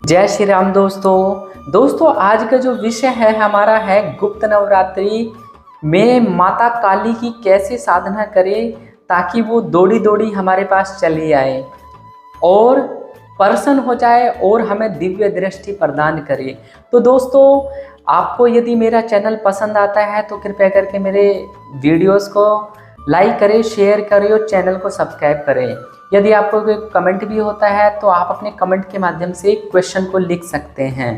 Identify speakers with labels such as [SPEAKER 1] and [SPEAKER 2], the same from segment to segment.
[SPEAKER 1] जय श्री राम दोस्तों आज का जो विषय है हमारा है गुप्त नवरात्रि में माता काली की कैसे साधना करें ताकि वो दौड़ी दौड़ी हमारे पास चली आए और प्रसन्न हो जाए और हमें दिव्य दृष्टि प्रदान करे। तो दोस्तों आपको यदि मेरा चैनल पसंद आता है तो कृपया करके मेरे वीडियोस को लाइक करें, शेयर करें और चैनल को सब्सक्राइब करें। यदि आपको कोई कमेंट भी होता है तो आप अपने कमेंट के माध्यम से क्वेश्चन को लिख सकते हैं।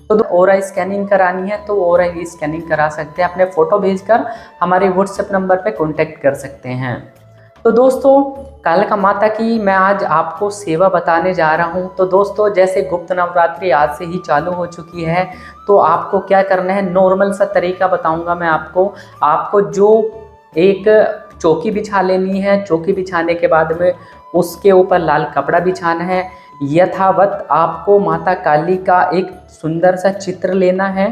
[SPEAKER 1] तो ओरा स्कैनिंग करानी है तो ओरा स्कैनिंग करा सकते हैं, अपने फ़ोटो भेजकर हमारे व्हाट्सएप नंबर पे कांटेक्ट कर सकते हैं। तो दोस्तों कालिका माता की मैं आज आपको सेवा बताने जा रहा हूं। तो दोस्तों जैसे गुप्त नवरात्रि आज से ही चालू हो चुकी है तो आपको क्या करना है, नॉर्मल सा तरीका बताऊंगा मैं आपको जो एक चौकी बिछा लेनी है। चौकी बिछाने के बाद में उसके ऊपर लाल कपड़ा बिछाना है। यथावत आपको माता काली का एक सुंदर सा चित्र लेना है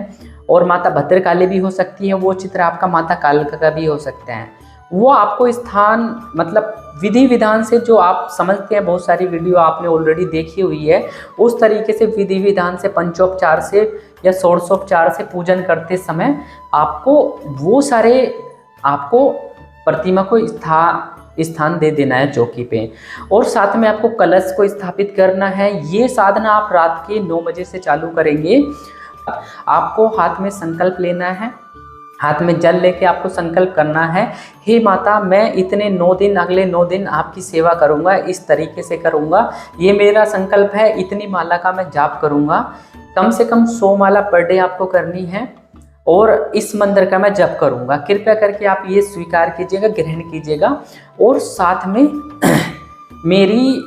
[SPEAKER 1] और माता भद्रकाली भी हो सकती है, वो चित्र आपका माता कालिका का भी हो सकता है। वो आपको स्थान मतलब विधि विधान से जो आप समझते हैं, बहुत सारी वीडियो आपने ऑलरेडी देखी हुई है, उस तरीके से विधि विधान से पंचोपचार से या षोडशोपचार से पूजन करते समय आपको प्रतिमा को स्थान दे देना है चौकी पे। और साथ में आपको कलश को स्थापित करना है। ये साधना आप रात के 9 बजे से चालू करेंगे। आपको हाथ में संकल्प लेना है, हाथ में जल लेके आपको संकल्प करना है, हे माता मैं इतने 9 दिन, अगले 9 दिन आपकी सेवा करूंगा, इस तरीके से करूंगा, ये मेरा संकल्प है, इतनी माला का मैं जाप करूंगा, कम से कम 100 माला पर डे आपको करनी है और इस मंत्र का मैं जप करूंगा। कृपया करके आप ये स्वीकार कीजिएगा, ग्रहण कीजिएगा। और साथ में मेरी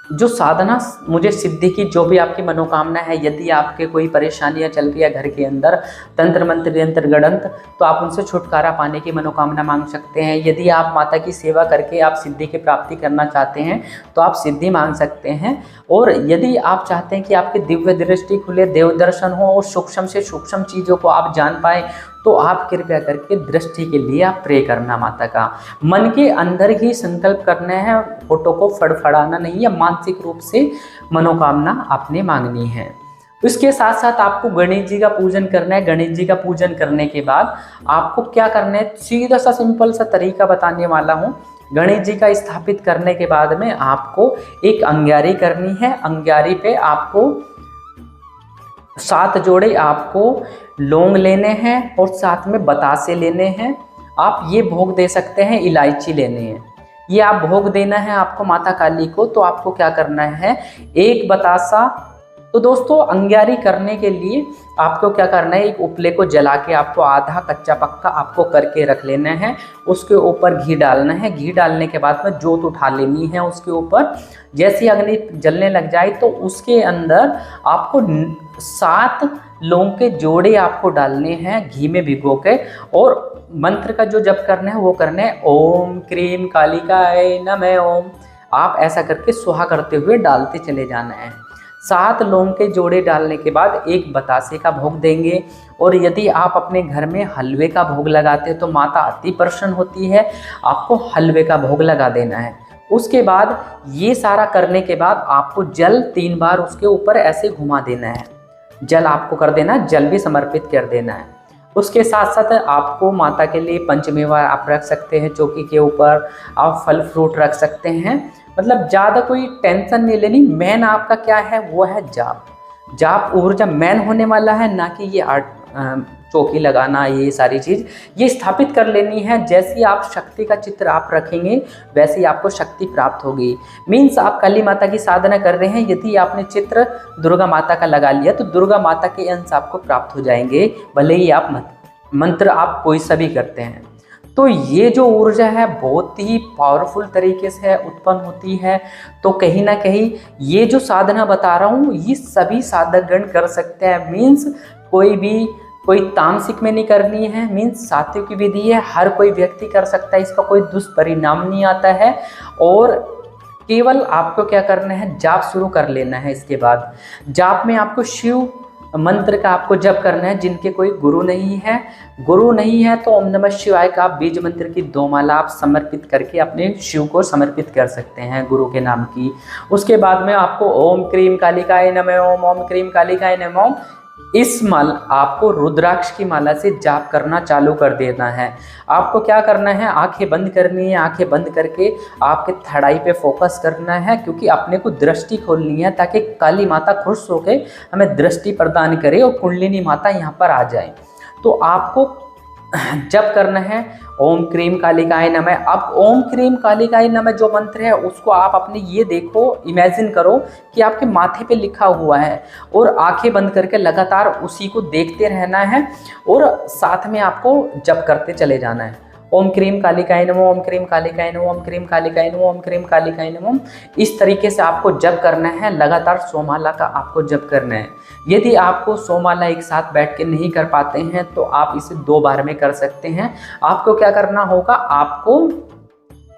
[SPEAKER 1] जो साधना मुझे सिद्धि की जो भी आपकी मनोकामना है, यदि आपके कोई परेशानियां चल रही है घर के अंदर, तंत्र मंत्र यंत्र गणंत्र, तो आप उनसे छुटकारा पाने की मनोकामना मांग सकते हैं। यदि आप माता की सेवा करके आप सिद्धि की प्राप्ति करना चाहते हैं तो आप सिद्धि मांग सकते हैं। और यदि आप चाहते हैं कि आपकी दिव्य दृष्टि खुले, देव दर्शन हो और सूक्ष्म से सूक्ष्म चीज़ों को आप जान पाए, तो आप कृपया करके दृष्टि के लिए आप प्रे करना माता का। मन के अंदर ही संकल्प करना है, फोटो को फड़फड़ाना नहीं है, मानसिक रूप से मनोकामना आपने मांगनी है। उसके साथ साथ आपको गणेश जी का पूजन करना है। गणेश जी का पूजन करने के बाद आपको क्या करना है, सीधा सा सिंपल सा तरीका बताने वाला हूँ। गणेश जी का स्थापित करने के बाद में आपको एक अंग्यारी करनी है। अंग्यारी पे आपको 7 जोड़े आपको लौंग लेने हैं और साथ में बतासे लेने हैं। आप ये भोग दे सकते हैं, इलायची लेने हैं, ये आप भोग देना है आपको माता काली को। तो आपको क्या करना है, एक बतासा। तो दोस्तों अंग्यारी करने के लिए आपको क्या करना है, एक उपले को जला के आपको आधा कच्चा पक्का आपको करके रख लेना है। उसके ऊपर घी डालना है। घी डालने के बाद में जोत उठा लेनी है उसके ऊपर। जैसी अग्नि जलने लग जाए तो उसके अंदर आपको 7 लौंग के जोड़े आपको डालने हैं घी में भिगो के। और मंत्र का जो जप करना है वो करना है, ओम क्रीम कालिकाय नमः ओम। आप ऐसा करके सुहा करते हुए डालते चले जाना है। 7 लौंग के जोड़े डालने के बाद एक बतासे का भोग देंगे। और यदि आप अपने घर में हलवे का भोग लगाते हैं तो माता अति प्रसन्न होती है, आपको हलवे का भोग लगा देना है। उसके बाद ये सारा करने के बाद आपको जल 3 बार उसके ऊपर ऐसे घुमा देना है। जल आपको कर देना, जल भी समर्पित कर देना है। उसके साथ साथ आपको माता के लिए पंचमेवा आप रख सकते हैं चौकी के ऊपर, आप फल फ्रूट रख सकते हैं। मतलब ज़्यादा कोई टेंशन नहीं लेनी। मेन आपका क्या है, वो है जाप। जाप ऊर्जा मेन होने वाला है, ना कि ये चौकी लगाना, ये सारी चीज़ ये स्थापित कर लेनी है। जैसी आप शक्ति का चित्र आप रखेंगे वैसे ही आपको शक्ति प्राप्त होगी। मीन्स आप काली माता की साधना कर रहे हैं, यदि आपने चित्र दुर्गा माता का लगा लिया तो दुर्गा माता के अंश आपको प्राप्त हो जाएंगे, भले ही आप मंत्र आप कोई सा भी करते हैं। तो ये जो ऊर्जा है बहुत ही पावरफुल तरीके से उत्पन्न होती है। तो कहीं ना कहीं ये जो साधना बता रहा हूँ ये सभी साधकगण कर सकते हैं। मीन्स कोई तामसिक में नहीं करनी है, मीन्स सात्विक की विधि है, हर कोई व्यक्ति कर सकता है, इसका कोई दुष्परिणाम नहीं आता है। और केवल आपको क्या करना है, जाप शुरू कर लेना है। इसके बाद जाप में आपको शिव मंत्र का आपको जप करना है। जिनके कोई गुरु नहीं है तो ओम नमः शिवाय का आप बीज मंत्र की 2 माला आप समर्पित करके अपने शिव को समर्पित कर सकते हैं गुरु के नाम की। उसके बाद में आपको ओम क्रीम कालिकाय नमः ओम, ओम क्रीम कालिकाय नमः ओम, इस आपको रुद्राक्ष की माला से जाप करना चालू कर देना है। आपको क्या करना है, आंखें बंद करनी है। आंखें बंद करके आपके थड़ाई पे फोकस करना है, क्योंकि अपने को दृष्टि खोलनी है ताकि काली माता खुश होकर हमें दृष्टि प्रदान करे और कुंडलिनी माता यहाँ पर आ जाए। तो आपको जप करना है ओम क्रीम कालिकाय नमः। अब ओम क्रीम कालिकाय नमः जो मंत्र है उसको आप अपने ये देखो, इमेजिन करो कि आपके माथे पे लिखा हुआ है, और आंखें बंद करके लगातार उसी को देखते रहना है और साथ में आपको जप करते चले जाना है। ओम क्रीम कालिकाय नमः, ओम क्रीम कालिकाय नमः, ओम क्रीम कालिकाय नमः, ओम क्रीम कालिकाय नमः। इस तरीके से आपको जप करना है, लगातार 100 माला का आपको जप करना है। यदि आपको 100 माला एक साथ बैठ के नहीं कर पाते हैं तो आप इसे 2 बार में कर सकते हैं। आपको क्या करना होगा, आपको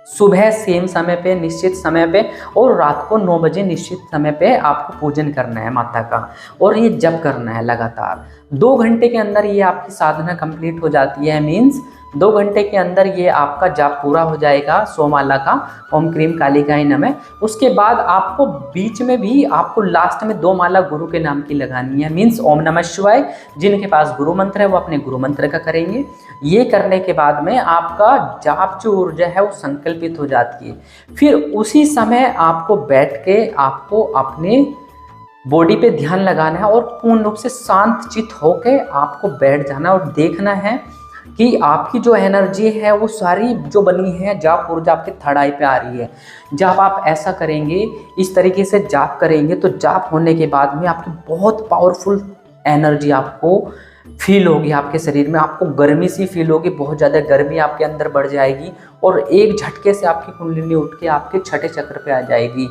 [SPEAKER 1] सुबह सेम समय पे, निश्चित समय पे, और रात को 9 बजे निश्चित समय पे आपको पूजन करना है माता का, और ये जप करना है लगातार। 2 घंटे के अंदर ये आपकी साधना कंप्लीट हो जाती है। मीन्स 2 घंटे के अंदर ये आपका जाप पूरा हो जाएगा 100 माला का ओम क्रीम कालिकाय नमः। उसके बाद आपको बीच में भी आपको लास्ट में 2 माला गुरु के नाम की लगानी है। मीन्स ओम नमः शिवाय, जिनके पास गुरु मंत्र है वो अपने गुरु मंत्र का करेंगे। ये करने के बाद में आपका जाप जो ऊर्जा है वो संकल्पित हो जाती है। फिर उसी समय आपको बैठ के आपको अपने बॉडी पे ध्यान लगाना है और पूर्ण रूप से शांत चित्त होके आपको बैठ जाना और देखना है कि आपकी जो एनर्जी है वो सारी जो बनी है जाप ऊर्जा आपके थड़ाई पे आ रही है। जब आप ऐसा करेंगे, इस तरीके से जाप करेंगे, तो जाप होने के बाद में आपकी बहुत पावरफुल एनर्जी आपको फील होगी। आपके शरीर में आपको गर्मी सी फील होगी, बहुत ज़्यादा गर्मी आपके अंदर बढ़ जाएगी और एक झटके से आपकी कुंडलिनी उठ के आपके छठे चक्र पे आ जाएगी।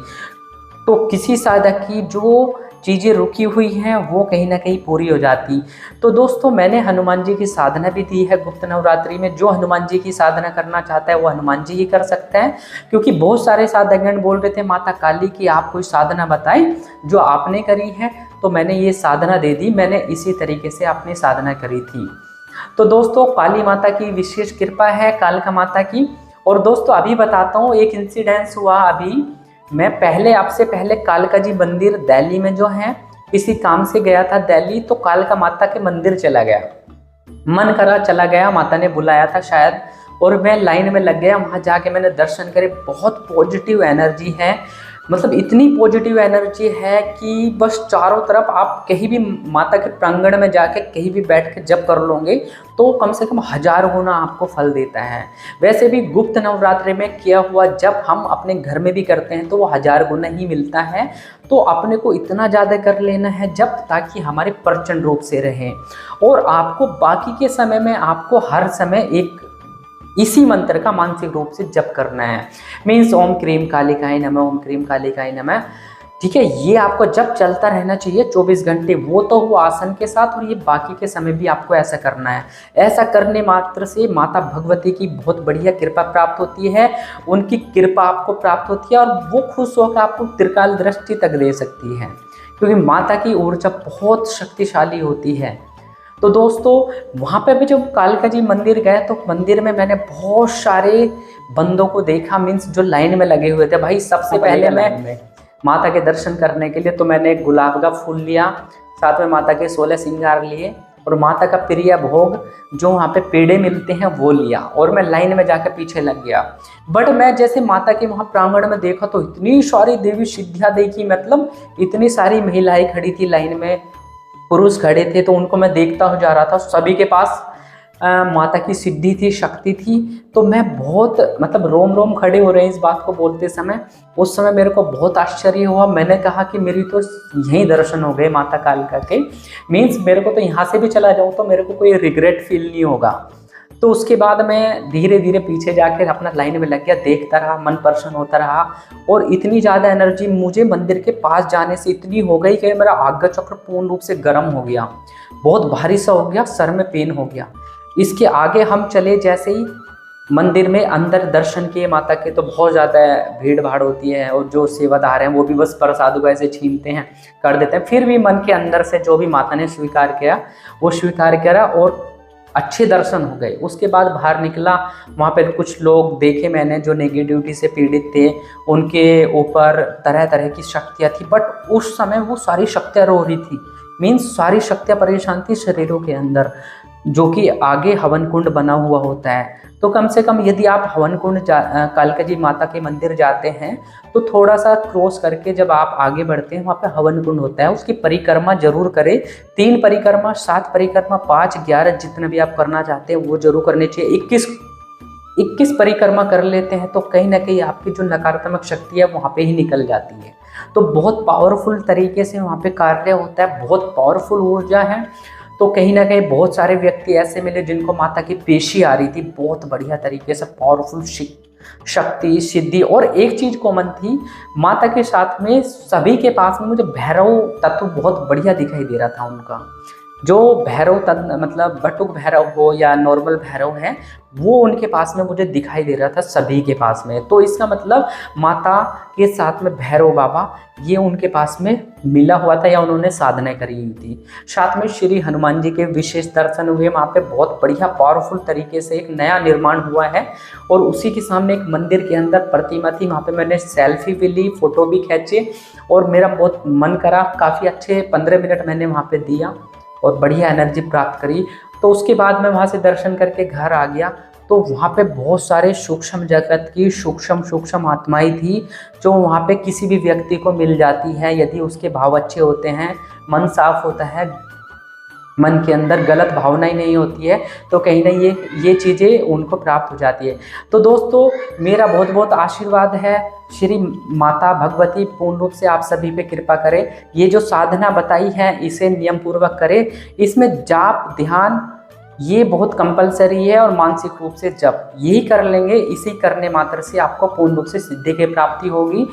[SPEAKER 1] तो किसी साधक की जो चीज़ें रुकी हुई हैं वो कहीं ना कहीं पूरी हो जाती। तो दोस्तों, मैंने हनुमान जी की साधना भी दी है गुप्त नवरात्रि में। जो हनुमान जी की साधना करना चाहता है वो हनुमान जी ही कर सकता है, क्योंकि बहुत सारे साधकगण बोल रहे थे माता काली की आप कोई साधना बताएं जो आपने करी है, तो मैंने ये साधना दे दी। मैंने इसी तरीके से अपनी साधना करी थी। तो दोस्तों, काली माता की विशेष कृपा है, कालका माता की। और दोस्तों, अभी बताता हूँ, एक इंसिडेंस हुआ अभी। मैं आपसे पहले कालका जी मंदिर दिल्ली में जो है किसी काम से गया था दिल्ली, तो कालका माता के मंदिर चला गया, मन करा चला गया, माता ने बुलाया था शायद, और मैं लाइन में लग गया। वहाँ जाके मैंने दर्शन करे। बहुत पॉजिटिव एनर्जी है, मतलब इतनी पॉजिटिव एनर्जी है कि बस चारों तरफ आप कहीं भी माता के प्रांगण में जाके कहीं भी बैठ के जप कर लोगे तो कम से कम 1000 गुना आपको फल देता है। वैसे भी गुप्त नवरात्रि में किया हुआ जप हम अपने घर में भी करते हैं तो वो 1000 गुना ही मिलता है। तो अपने को इतना ज़्यादा कर लेना है जप, ताकि हमारे प्रचंड रूप से रहें। और आपको बाकी के समय में आपको हर समय एक इसी मंत्र का मानसिक रूप से जप करना है। मीन्स ओम क्रीम कालिकाय नमः, ओम क्रीम कालिकाय नमः। ठीक है, ये आपको जप चलता रहना चाहिए 24 घंटे। वो तो हुआ आसन के साथ, और ये बाकी के समय भी आपको ऐसा करना है। ऐसा करने मात्र से माता भगवती की बहुत बढ़िया कृपा प्राप्त होती है, उनकी कृपा आपको प्राप्त होती है, और वो खुश होकर आपको त्रिकाल दृष्टि तक दे सकती है, क्योंकि माता की ऊर्जा बहुत शक्तिशाली होती है। तो दोस्तों, वहाँ पे भी जब कालका जी मंदिर गए तो मंदिर में मैंने बहुत सारे बंदों को देखा। मीन्स जो लाइन में लगे हुए थे। भाई, सबसे पहले मैं माता के दर्शन करने के लिए तो मैंने एक गुलाब का फूल लिया, साथ में माता के 16 श्रृंगार लिए, और माता का प्रिय भोग जो वहाँ पे पेड़े मिलते हैं वो लिया, और मैं लाइन में जाकर पीछे लग गया। बट मैं जैसे माता के वहाँ प्रांगण में देखा तो इतनी सारी देवी सिद्धियाँ देखी, मतलब इतनी सारी महिलाएं खड़ी थी लाइन में, पुरुष खड़े थे, तो उनको मैं देखता हो जा रहा था। सभी के पास माता की सिद्धि थी, शक्ति थी। तो मैं बहुत, मतलब रोम रोम खड़े हो रहे हैं इस बात को बोलते समय। उस समय मेरे को बहुत आश्चर्य हुआ। मैंने कहा कि मेरी तो यहीं दर्शन हो गए माता कालिका के। मीन्स मेरे को तो यहाँ से भी चला जाऊँ तो मेरे को कोई रिग्रेट फील नहीं होगा। तो उसके बाद मैं धीरे धीरे पीछे जाकर अपना लाइन में लग गया, देखता रहा, मन प्रसन्न होता रहा। और इतनी ज़्यादा एनर्जी मुझे मंदिर के पास जाने से इतनी हो गई कि मेरा आज्ञा चक्र पूर्ण रूप से गर्म हो गया, बहुत भारी सा हो गया, सर में पेन हो गया। इसके आगे हम चले जैसे ही मंदिर में अंदर दर्शन किए माता के तो बहुत ज़्यादा भीड़ भाड़ होती है, और जो सेवादार हैं वो भी बस प्रसाद को ऐसे छीनते हैं, कर देते हैं। फिर भी मन के अंदर से जो भी माता ने स्वीकार किया वो स्वीकार करा और अच्छे दर्शन हो गए। उसके बाद बाहर निकला, वहाँ पे कुछ लोग देखे मैंने जो नेगेटिविटी से पीड़ित थे, उनके ऊपर तरह तरह की शक्तियाँ थी, बट उस समय वो सारी शक्तियाँ रो रही थी, मीन्स सारी शक्तियाँ परेशान थी शरीरों के अंदर, जो कि आगे हवन कुंड बना हुआ होता है। तो कम से कम यदि आप हवन कुंड कालिका जी माता के मंदिर जाते हैं तो थोड़ा सा क्रॉस करके जब आप आगे बढ़ते हैं वहाँ पे हवन कुंड होता है, उसकी परिक्रमा जरूर करें। 3 परिक्रमा, 7 परिक्रमा, 5, 11 जितने भी आप करना चाहते हैं वो जरूर करनी चाहिए। 21 परिक्रमा कर लेते हैं तो कहीं ना कहीं आपकी जो नकारात्मक शक्ति है वहाँ पे ही निकल जाती है। तो बहुत पावरफुल तरीके से वहाँ पे कार्य होता है, बहुत पावरफुल ऊर्जा है। तो कहीं ना कहीं बहुत सारे व्यक्ति ऐसे मिले जिनको माता की पेशी आ रही थी, बहुत बढ़िया तरीके से पावरफुल शक्ति, सिद्धि। और एक चीज कॉमन थी माता के साथ में, सभी के पास में मुझे भैरव तत्व बहुत बढ़िया दिखाई दे रहा था उनका। जो भैरव तत्व मतलब बटुक भैरव हो या नॉर्मल भैरव है, वो उनके पास में मुझे दिखाई दे रहा था सभी के पास में। तो इसका मतलब माता के साथ में भैरव बाबा ये उनके पास में मिला हुआ था या उन्होंने साधना करी हुई थी। साथ में श्री हनुमान जी के विशेष दर्शन हुए वहाँ पे, बहुत बढ़िया पावरफुल तरीके से एक नया निर्माण हुआ है। और उसी के सामने एक मंदिर के अंदर प्रतिमा थी, वहाँ पे मैंने सेल्फी भी ली, फोटो भी खींचे, और मेरा बहुत मन करा। काफ़ी अच्छे 15 मिनट मैंने वहाँ पे दिया और बढ़िया एनर्जी प्राप्त करी। तो उसके बाद मैं वहाँ से दर्शन करके घर आ गया। तो वहाँ पे बहुत सारे सूक्ष्म जगत की सूक्ष्म आत्माएं थी जो वहाँ पे किसी भी व्यक्ति को मिल जाती है यदि उसके भाव अच्छे होते हैं, मन साफ होता है, मन के अंदर गलत भावना ही नहीं होती है, तो कहीं ना ये चीज़ें उनको प्राप्त हो जाती है। तो दोस्तों मेरा बहुत बहुत आशीर्वाद है, श्री माता भगवती पूर्ण रूप से आप सभी पे कृपा करे। ये जो साधना बताई है इसे नियम पूर्वक करें। इसमें जाप ध्यान ये बहुत कंपलसरी है, और मानसिक रूप से जप यही कर लेंगे, इसी करने मात्र से आपको पूर्ण रूप से सिद्धि की प्राप्ति होगी।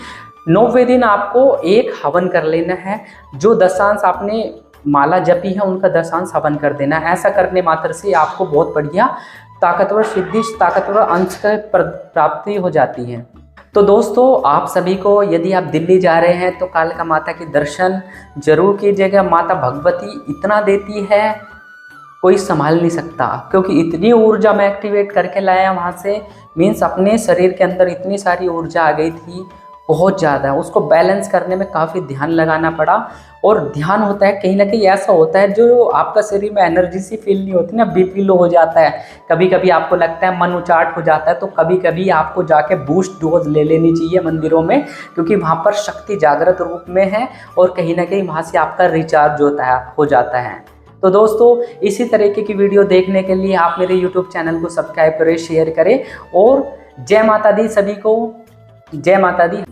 [SPEAKER 1] 9वें दिन आपको एक हवन कर लेना है। जो दशांश आपने माला जपी है उनका दशांश हवन कर देना है। ऐसा करने मात्र से आपको बहुत बढ़िया ताकतवर सिद्धि, ताकतवर अंश की प्राप्ति हो जाती है। तो दोस्तों आप सभी को यदि आप दिल्ली जा रहे हैं तो कालिका माता के दर्शन जरूर कीजिएगा। माता भगवती इतना देती है कोई संभाल नहीं सकता, क्योंकि इतनी ऊर्जा मैं एक्टिवेट करके लाया वहाँ से, मीन्स अपने शरीर के अंदर इतनी सारी ऊर्जा आ गई थी, बहुत ज़्यादा। उसको बैलेंस करने में काफ़ी ध्यान लगाना पड़ा। और ध्यान होता है कहीं ना कहीं ऐसा होता है जो आपका शरीर में एनर्जी सी फील नहीं होती ना, बीपी लो हो जाता है, कभी कभी आपको लगता है मन उचाट हो जाता है, तो कभी कभी आपको जाके बूस्ट डोज ले लेनी चाहिए मंदिरों में, क्योंकि वहाँ पर शक्ति जागृत रूप में है और कहीं ना कहीं वहाँ से आपका रिचार्ज हो जाता है। तो दोस्तों इसी तरीके की वीडियो देखने के लिए आप मेरे YouTube चैनल को सब्सक्राइब करें, शेयर करें, और जय माता दी सभी को, जय माता दी।